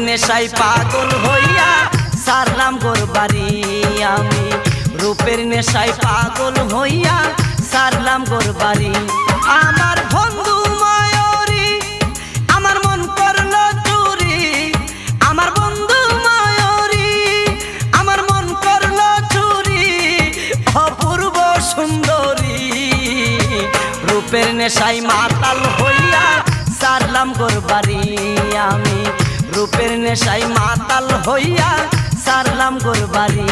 নেশায় পাগল হইয়া সারলাম গোর বাড়ি আমি রূপের নেশায় পাগল হইয়া সারলাম গোর বাড়ি আমার বন্ধু ময়ূরী আমার মন করলো চুরি আমার বন্ধু ময়ূরী আমার মন করলো চুরি অপূর্ব সুন্দরী রূপের নেশায় মাতাল হইয়া সারলাম গোর বাড়ি আমি রূপের নেশায় মাতাল হইয়া সারলাম গোর বাড়ি।